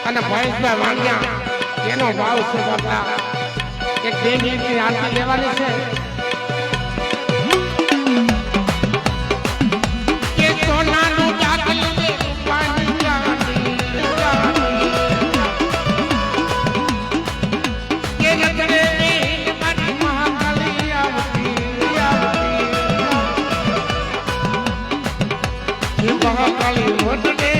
અને ભૈંસભાઈ વાણિયા એનો ભાવ છે બાપા એક 2 મિનિટની આરતી લેવાની છે કે સોનાનું ડાકલું ને રૂપાની ચાંદી કે નજરે ની મારી મહાકાળી આવતી એ મહાકાળી મોટને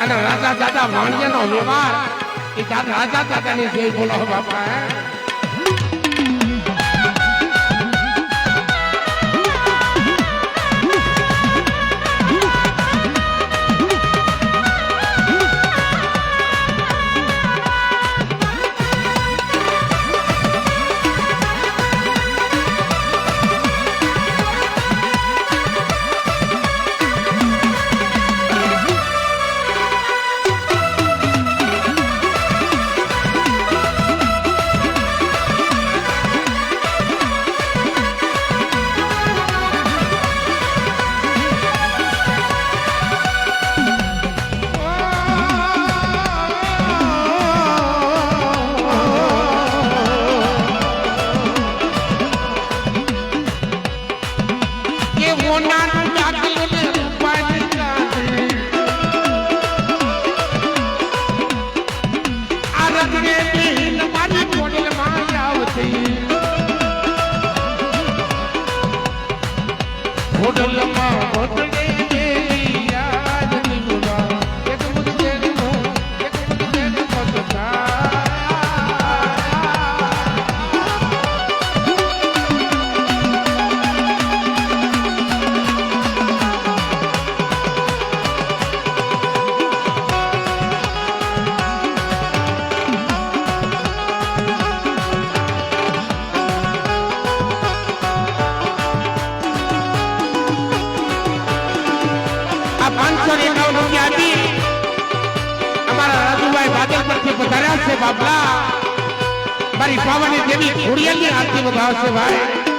અને રાજા દાદા વાણિયાનો વ્યવહાર એ રાજા દાદાની જય બોલો બાપા મારી પાવાની દેવી ખોડિયાલની આરતી વધાવશે ભાઈ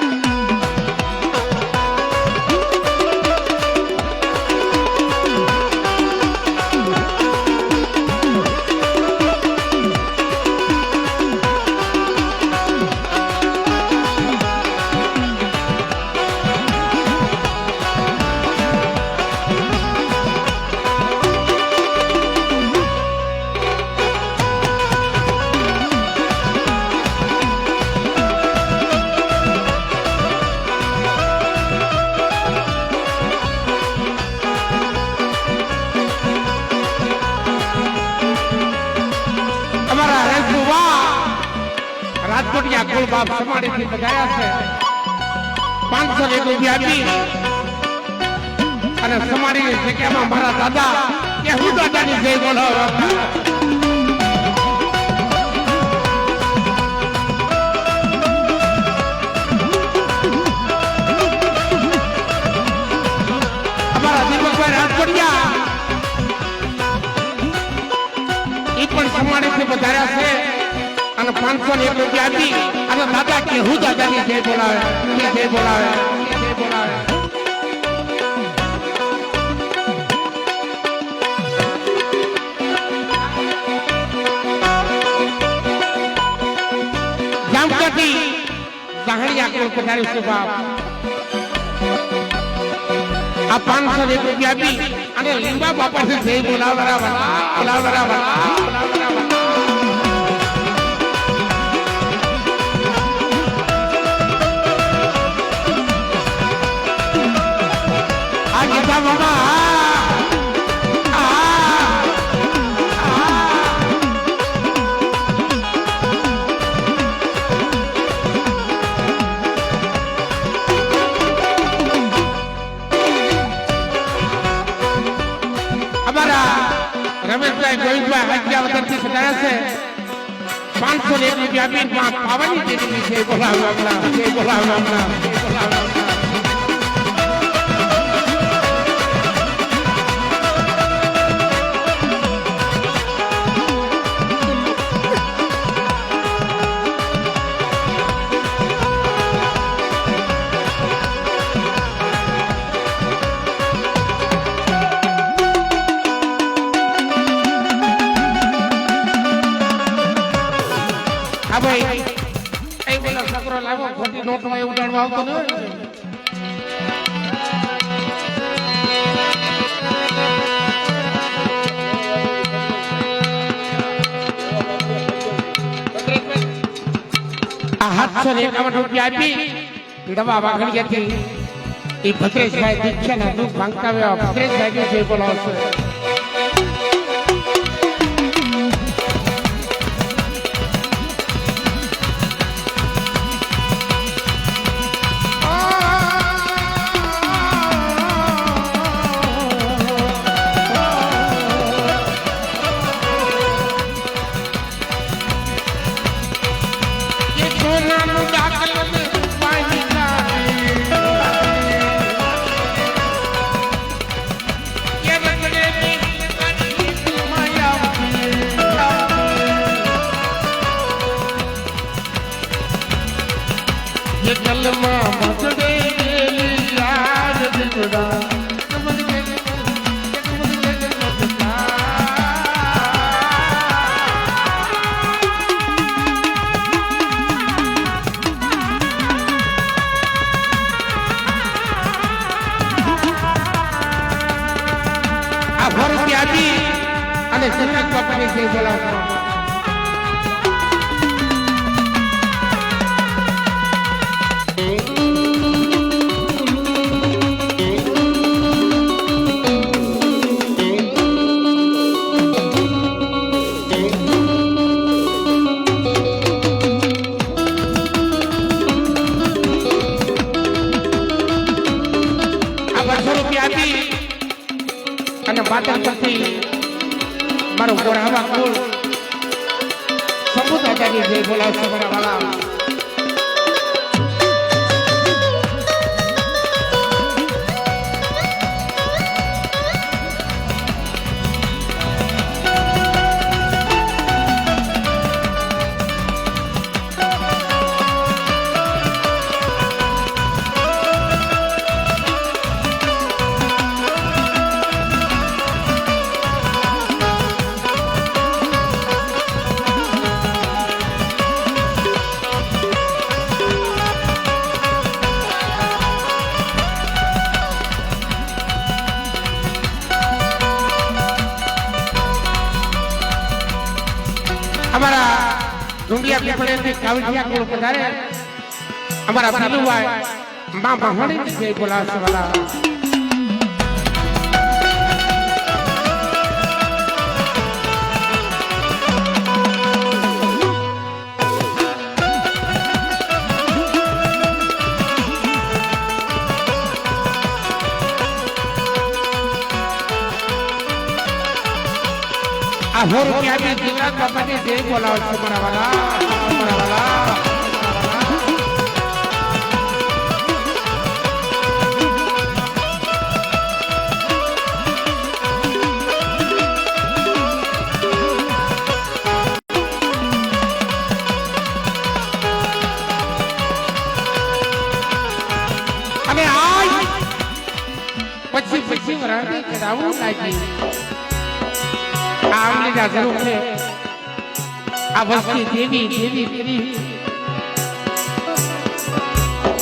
રાજકોટિયા કુલ બાપ સમાડીથી બગાયા છે 501 રૂપિયા આપી અને સમાડીની જગ્યામાં મારા દાદા કે હું દાદાની જય બોલો પણ સમાડેથી વધાર્યા છે અને 501 રૂપિયા આપી અને દાદા કે હું દાદાની જય બોલાવે જય બોલાવે જય બોલાવે જામકાથી જાહણિયા કોલ પધાર્યું છે બાપ આ 501 રૂપિયા આપી અને લીંબા બાપા થી જય બોલાવરા બોલાવરા બોલાવરા આ ગીતા બાબા રમેશભાઈ ગોવિંદભાઈ હજાવતરથી પધાર્યા છે 501 રૂપિયા આપી પાવાની દેવી છે બોલાવવા બોલાવવા ભાઈ એ બોલા છોકરો લાવો ખોટી નોટમાં ઉડાડવા આવતો ન આ 751 રૂપિયા આપી દવા વાઘણી હતી એ ભદ્રેશભાઈ દીક્ષાના દુઃખ ભાંગતા આવ્યા ભદ્રેશભાઈ જે બોલાવશે અને સતત બાપાની જય બોલાવતો આ 200 રૂપિયા આપી અને પાટણ પરથી મારો ગોરાવા કુળ સંબુત આચાર્ય જય બોલાવશે મારા વાલા અમારા ડુંડિયા પીપળેથી કાવડિયા કોળ પધારે અમારા ભીલુભાઈ માં મહાણી જય બોલાવશે વાલા આ 100 રૂપિયા જીવરાજ બાપાની જય બોલાવશે મારા વાલા ગાવું લાગી આ અમલીના જરૂર છે આ વસ્તી દેવી દેવી દેવી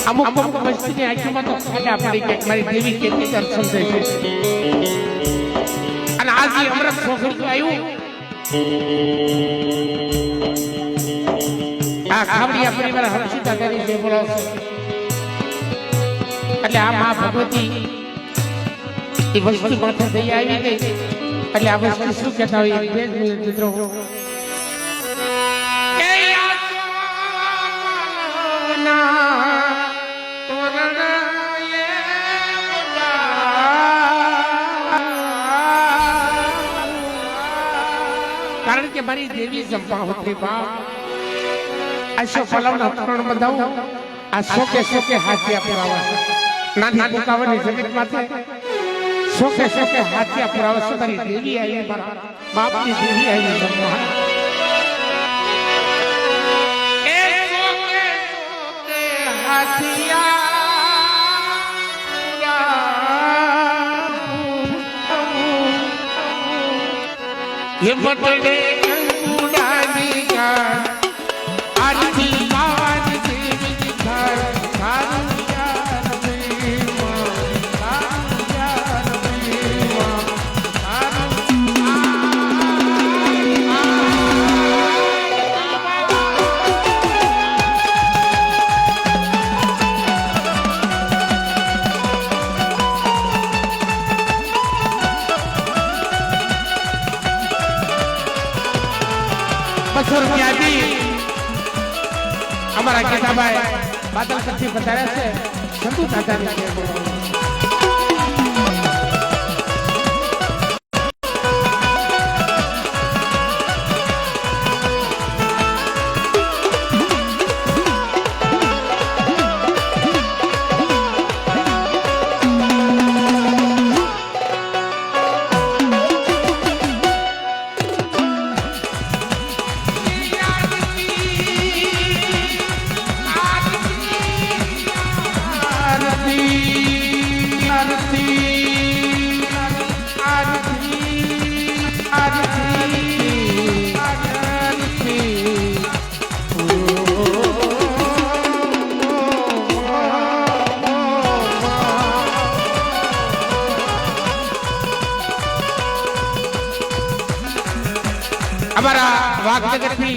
અમુક અમુક વસ્તીની આંખોમાં તો ખાડા પડી કે મારી દેવી કેટલી દર્શન થઈ છે અને આજે અમૃત છોકરું આવ્યું આ ખાવડિયા પરિવાર હર્ષિતા કરી છે બોલાવશે એટલે આ મા ભગવતી એ વસ્તી માથે થઈ આવી ગઈ એટલે આ વસ્તી શું કહેતા હોય બે મિનિટ મિત્રો કારણ કે મારી દેવી સંપાવતી બાપ આશો પલવના ત્રણ બધાઉં આ સોકે હાથિયા પુરાવા છે નાની મુકાવાની જગત માથે સોકે હાથિયા પુરાવા છે તારી દેવી આવી મારા બાપની દેવી આવી સંપા એ સોકે હાથિયા ये बटले उड़ानी का आरती पावन देवी घर कारुया રૂપિયા આપી અમારા કેતાભાઈ બાદલ કરથી વધારે છે સંતુ દાદાની જય બોલો हमारा वाक जगत में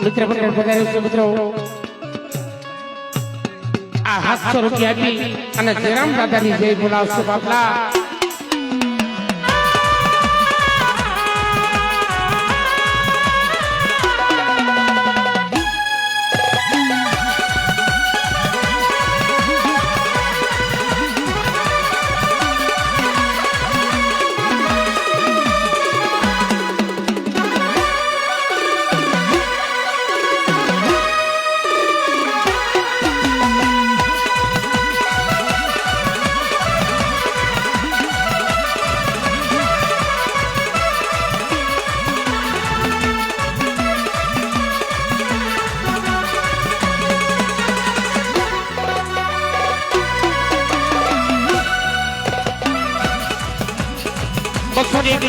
मित्र मंडल पधार्યું છે મિત્રો આ 700 રૂપિયા આપી અને જયરામ દાદાની જય બોલાવશો બાપલા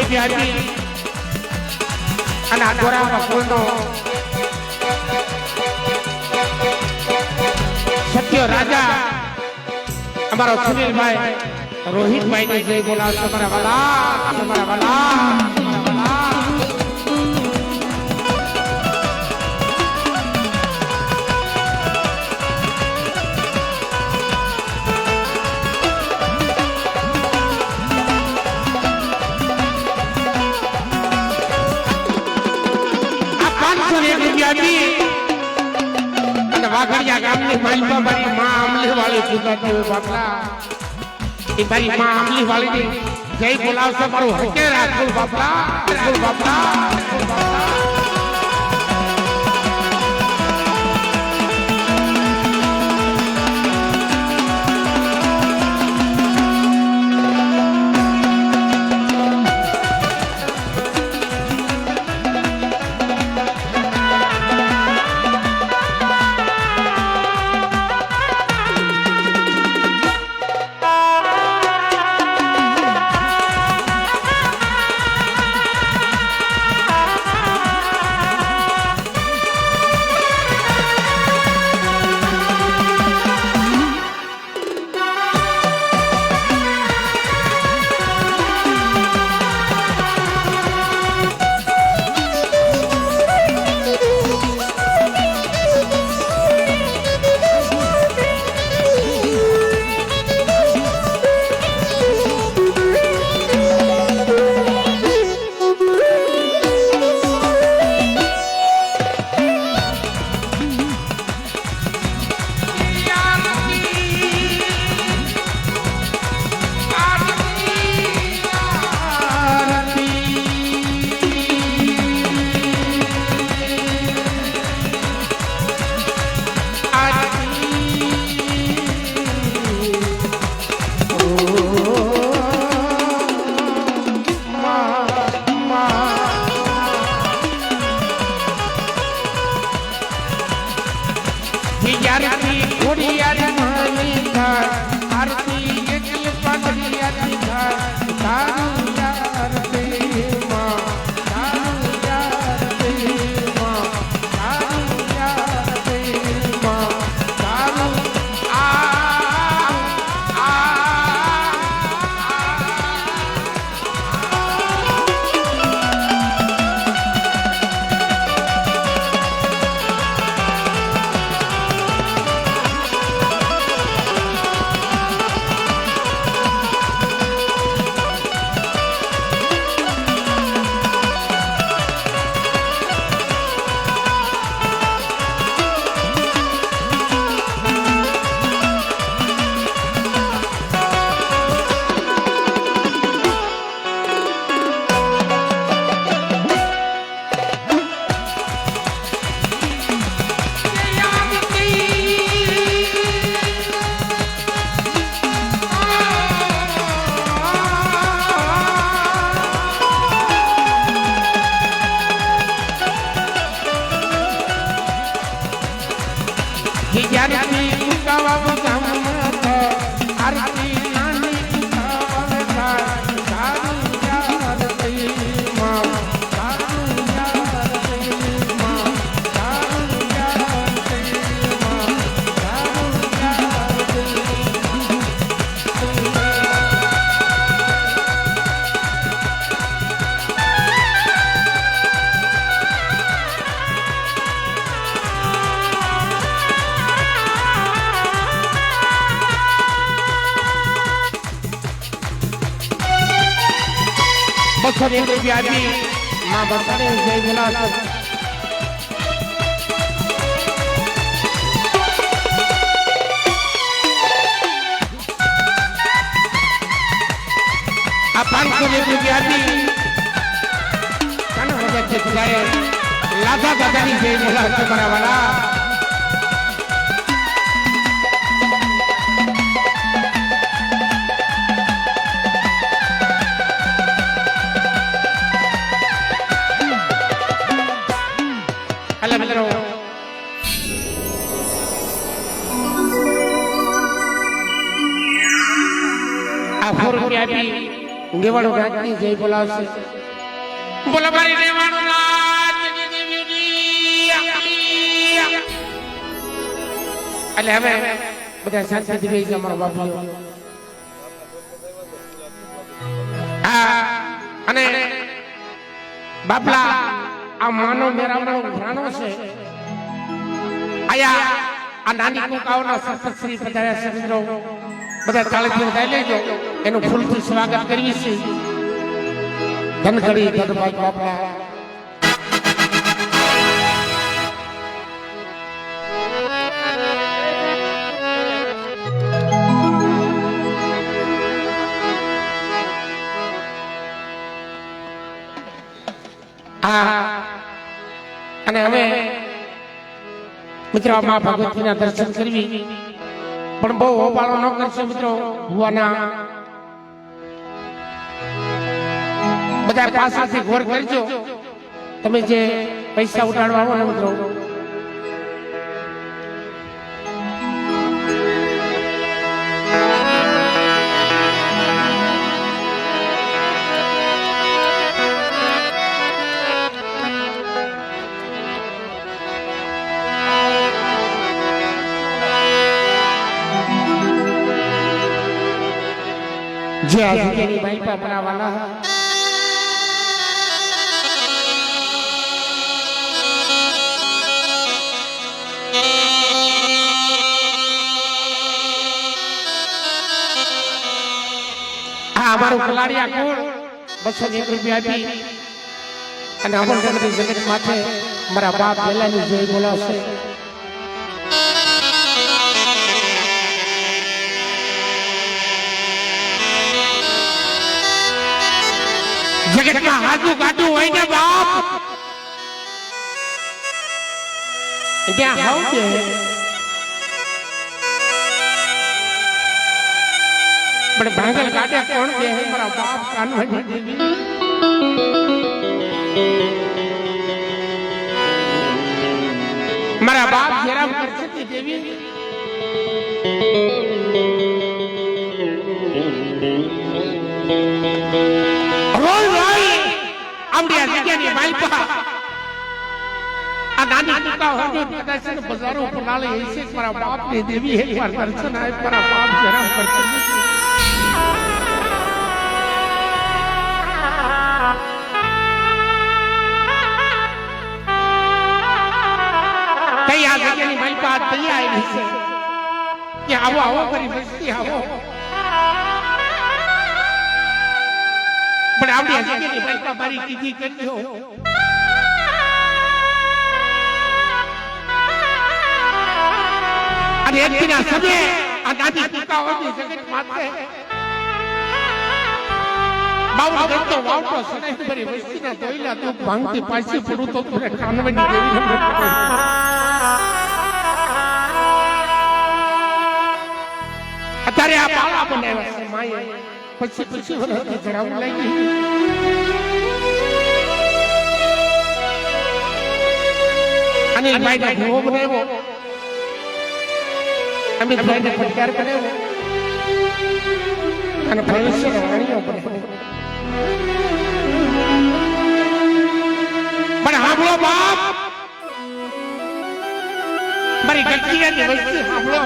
રૂપિયા અને આ દોરામાં ફૂલનો સત્ય રાજા અમારો સુનિલભાઈ રોહિતભાઈ ની જય બોલાવશો તમારા વાલા અને વાઘડિયા ગામની માલપા મારી માં અમલી વાળી સુધાતી હોય બાપલા એ મારી માં અમલી વાળી ની જય બોલાવશો મારું હકે રાખું બાપલા ત્યારથી ઘોડિયાર માની થાય આરતી એકલ પાઘડિયાની થાય તારું યાર દેમાં તારું યાર દેમાં તારું યાર દેમાં તારું बसर एक रुपया माँ बसरे जय विलास आप 501 रुपया लाधा दादा जय विलास वाला देवाड़ो राजनी जय बोलावशे बोला मारी देवाड़ो राजनी એટલે હવે બધા શાંતિથી બેસી જાઓ મારા બાપુ હા અને બાપલા આ માનો મેરામણો ઘરાણો છે આયા આ નાની કોકાઓના સતશ્રી પધાર્યા છે મિત્રો બધા તાળીથી વધાઈ લેજો એનું ફૂલથી સ્વાગત કરીએ છીએ ધનખડી ધનભાઈ બાપા અને હવે મિત્રો મા ભગવતીના દર્શન કરવી પણ બહુ હોબાળો ન કરશો મિત્રો ભુવાના બધા પાસાથી ઘોર કરજો તમે જે પૈસા ઉડાડવા આવો ને મિત્રો જે આજની ભાઈ પાપરા વાલા અમારું કલાડિયા કોણ 201 રૂપિયા આપી અને અમર જગત માથે મારા બાપ પહેલાની જય બોલાવશે જગતમાં હાજુ કાઢું હોય ને બાપ ત્યાં હાવ કે પણ ભાંગલ કાઢે કોણ કે મારા બાપ કાનભાઈ દેવી મારા બાપ જયરામ કરશતી દેવી રોય રોય આમડી આ જગ્યાની માલપા આ નાની ટુકા હોય કદાચ બજારો ઉપર નાલે એસે મારા બાપની દેવી એકવાર દર્શન આય મારા બાપ જરા કરતો કઈ આ જગ્યાની માલપા તૈયાર આવી છે કે આવો આવો કરી વસ્તી આવો પણ આવડી જગ્યાની માલપા મારી કીધી કરજો અને એકના સમયે આ નાની ટુકાઓની જગત માથે બાવળ ગણતો વાવતો સનેહ ભરી વસ્તીના દોયલા દુઃખ ભાંગતી પાછી પડું તો તું કાનવની દેવી અત્યારે આ બાળા બનાવ્યા છે માએ પછી વરસથી ચડાવવા લાગી અને ભાઈને ભૂવો બનાવ્યો અમિત ભાઈને ફટકાર કર્યો અને ભવિષ્યનો વાણીઓ બનાવ્યો પણ સાંભળો બાપ મારી ગલતીની વસ્તી સાંભળો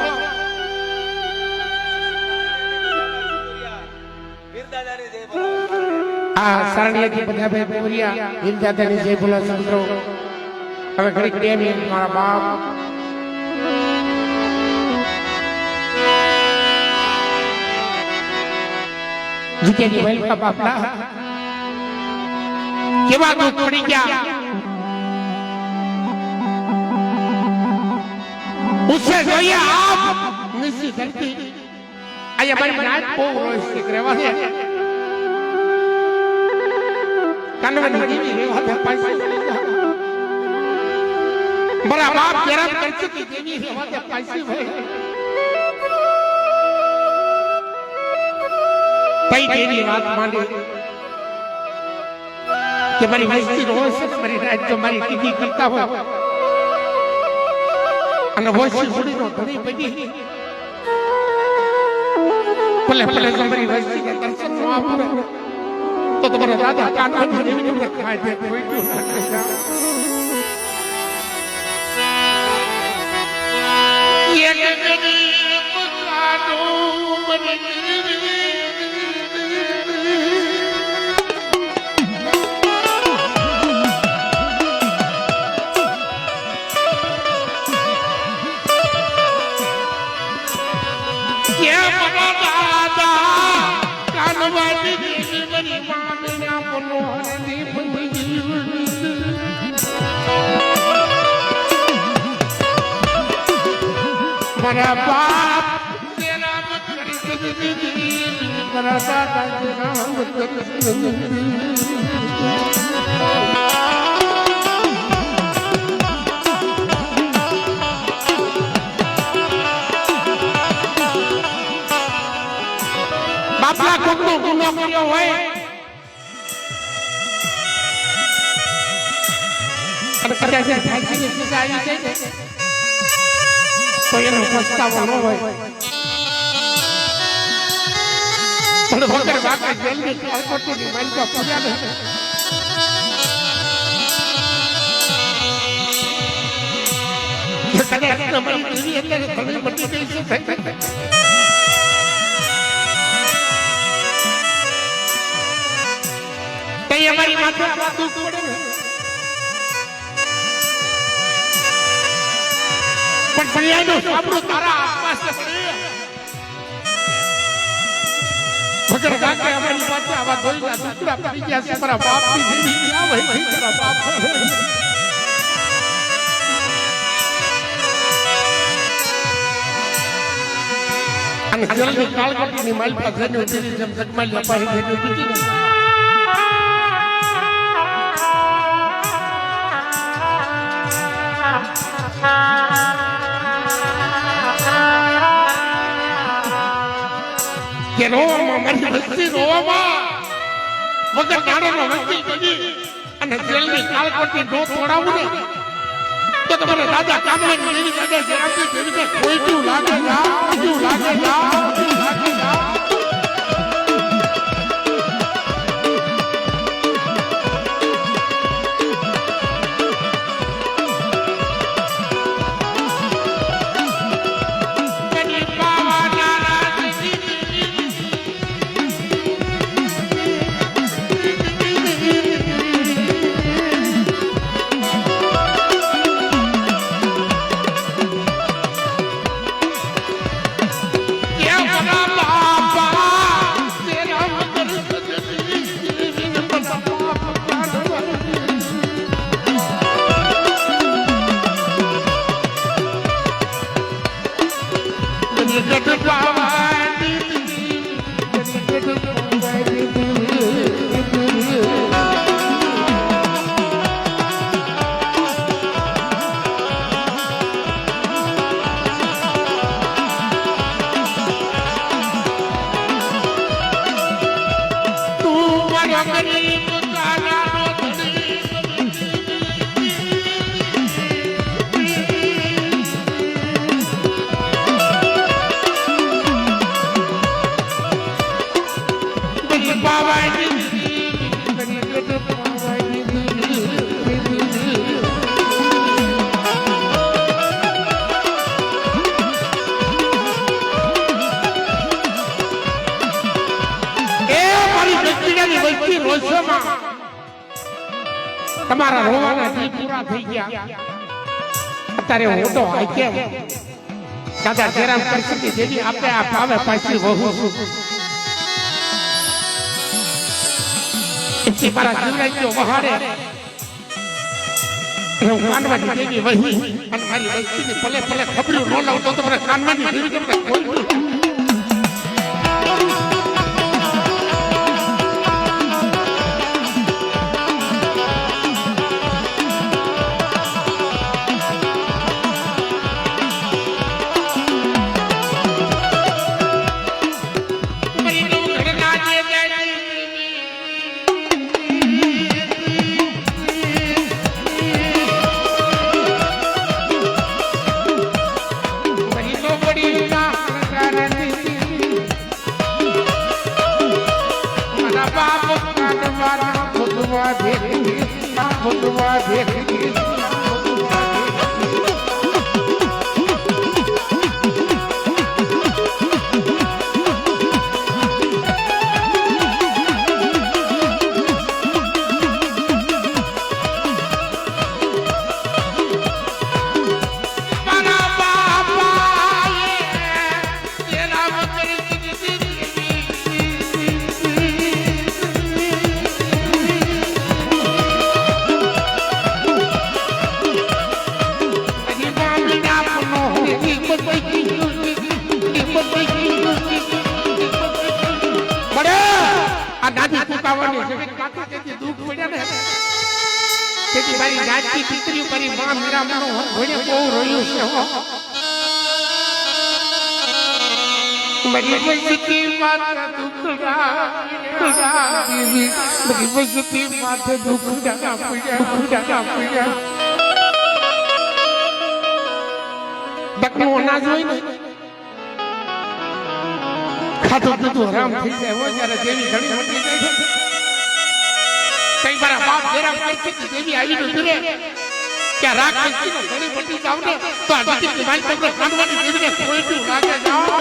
આ સરણિયાથી બધા ભાઈ બોરિયા વીરદાદાની જય બોલો સંતો હવે ઘડી ઘડી મારા બાપ જીકેની વેલકા બાપલા કેવા દુઃખ પડી ગયા ઉસે જોઈએ આપ નિશ્ચિત ધરતી આયા મારી નાત બહુ રોય છે રહેવા દે કાનવની દેવી રહેવા દે પૈસા મારા બાપ જરા કરશે કે દેવી રહેવા દે પૈસા ભાઈ કઈ દેવી વાત માંડે કે મારી વસ્તી રોજ મારી રાત જો મારી કીધી કરતા હોય અને વસ્તી છોડીનો ધણી બની ભલે ભલે તમારી વસ્તી ને દર્શન ન આપે તો તમારા દાદા કાનવની દેવીને ખાય દે કોઈ તો એક ગરીબ કાનો બની મારા બાપ તેરા મત કરી મારા દાદા તેરા મત બાપલા કોકનો ગુનો કર્યો હોય અને કદાચ ફાંસીની સજા આવી જાય તો એનો પસ્તાવો ન હોય પણ વગર વાગે જેલની કાળકોટની માલિકા પૂજા ને કદાચ તમારી દેવી એટલે ઘણી બધી ગઈ છે કઈ અમારી માથે આવા દુઃખ પડે ને પણ ભણ્યાનો સાંભળો તારા આસપાસ વગર કાકે અમારી પાસે આવા દોયલા ટુકડા પડી ગયા છે મારા બાપની દેવી ક્યાં વહી ગઈ મારા બાપ અને જલ્દી કાળકોટીની માલપા જઈને ઉતરી જેમ જગમાલી અપાઈ જઈને ઉતરી કે રોવામાં મારી વસ્તી રોવામાં વગર નાણાનો વસ્તી કરી અને જેલની કાળકોટી નો તોડાવું ને તો તમારે દાદા કામવાની દેવી દાદા જરામજી દેવીને કોઈ ક્યું લાગે જાઓ તમારા રોવાના દી પૂરા થઈ ગયા અત્યારે હું તો આ કેમ દાદા જેરામ કરશી જેવી આપણે આ પાવે પાછી વહુ ઇચ્છી મારા જીવરાજ્યો વહાડે હું કાનવાની દેવી વહી અને મારી વસ્તીની ભલે ભલે ખબર્યું ન લાવતો તો મને કાનવાની દેવી તમને કોઈ ખાતો પીતું હરામ થઈ જાય હોય ત્યારે દેવી ઘણી મોટી જાય છે કઈ મારા બાપ જેરામ કરશી દેવી આવીને ફિરે કે રાગ કરશીનો ઘણી મોટી જાવ ને તો આ દીકરી મારી તમને કાનવાની દેવીને કોઈ ક્યું લાગે જાઓ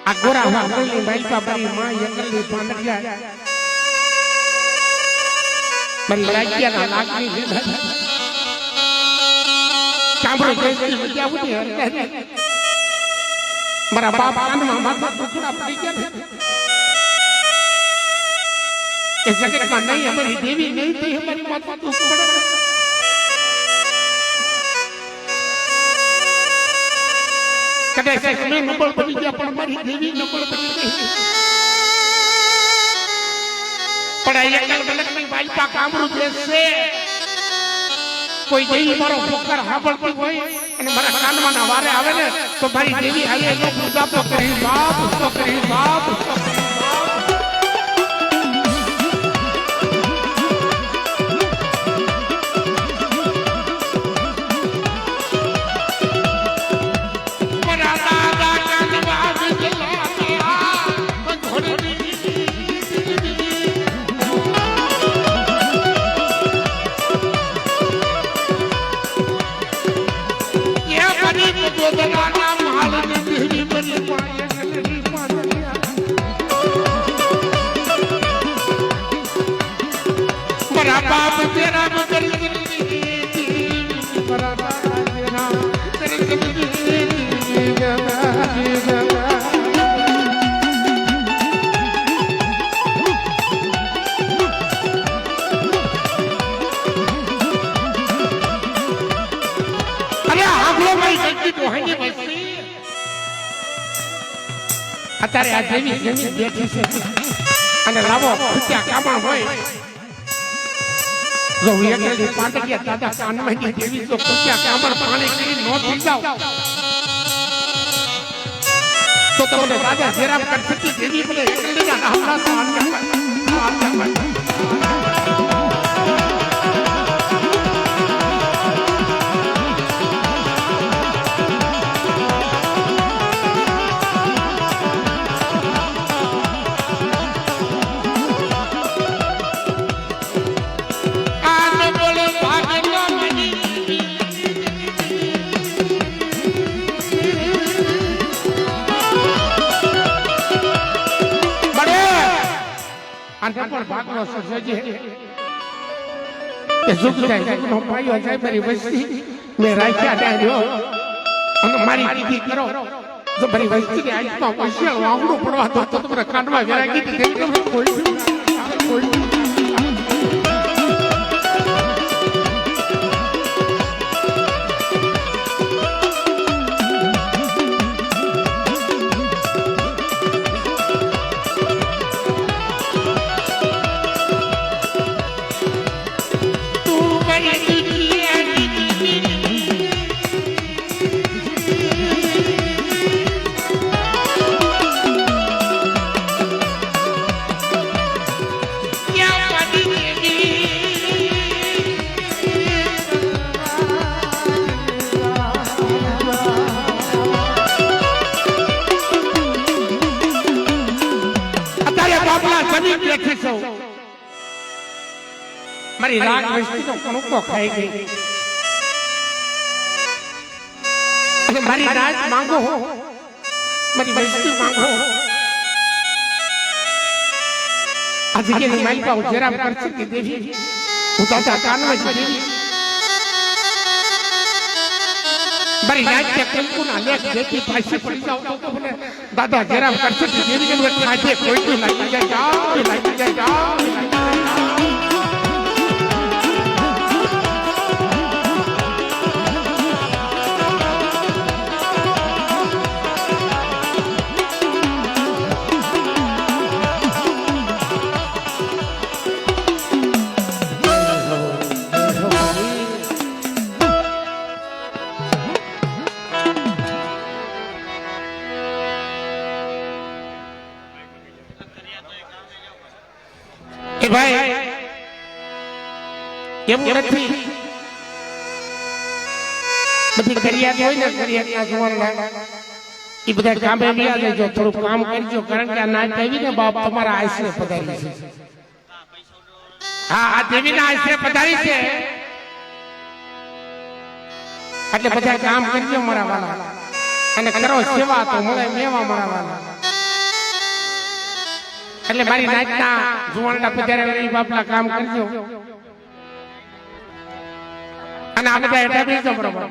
આ ગોરા વાગલની બાઈપા મારી માં યંગલની પાંદડિયા મારી લાગ્યાના લાગણી છે સાંભળો જયશ્રી વિદ્યા ઉઠી મારા બાપ કાનમાં માથા ટુકડા પડી ગયા એ જગતમાં નહીં અમારી દેવી નહીં થઈ અમારી માથા દુઃખ પડે કદાચ અમે નબળ બની ગયા પણ મારી દેવી નબળ બની ગઈ પણ આ એકલ ગલકની બાઈપા કામરૂ બેસશે કોઈ દેવી મારો પોકાર સાંભળતી હોય અને મારા કાનમાં ના વારે આવે ને તો મારી દેવી આવે તો પૂજાપો કરી બાપ તો કરી બાપ बाप तेरा मगर અત્યારે આ જેવી જમીન બેઠી છે અને લાવો ત્યાં કામણ હોય જો એકલી પાંદડિયા દાદા કાનમાંથી દેવી જો ત્યાં કામણ પાણી કરી નો થઈ જાવ તો તમને રાજા જેરામ કરતી દેવી બોલે એકલીના નામના સાન પણ ભાગનો સજે એ સુખ જાય નો પાયો જાય મારી વસ્તી મે રાખ્યા ડાયો અને મારી દીદી કરો જો મારી વસ્તી કે આજમાં પૈસા વાવડું પડવા તો તમને કાંડવા વેરાગી દે કોઈ મારી રાગ વસ્તી તો કણુકો ખાઈ ગઈ અને મારી રાજ માંગો મારી વસ્તી માંગો આ જગ્યાની માલિકા હું જેરામ કરશે કે દેવી હું દાદા કાનમાં દેવી મારી રાજ કે કંકુના લેખ દેખી પાછી પડી જાવ તો મને દાદા જેરામ કરશે કે દેવી કે ખાજે કોઈ કોઈ લાગી જાય જાઓ ભાઈ એવું નથી બધી કરિયાત હોય ને કરિયાતના જુવાન એ બધા કામે વ્યા દેજો થોડું કામ કરજો કારણ કે આ નાચ આવી ને બાપ તમારા આશરે પધારી છે હા આ દેવીના આશરે પધારી છે એટલે બધા કામ કરજો મારા વાલા અને કરો સેવા તો મળે મેવા મારા વાલા એટલે મારી નાચના જુવાનના પધારે એ બાપલા કામ કરજો અને આ બધા એટા બેસો બરોબર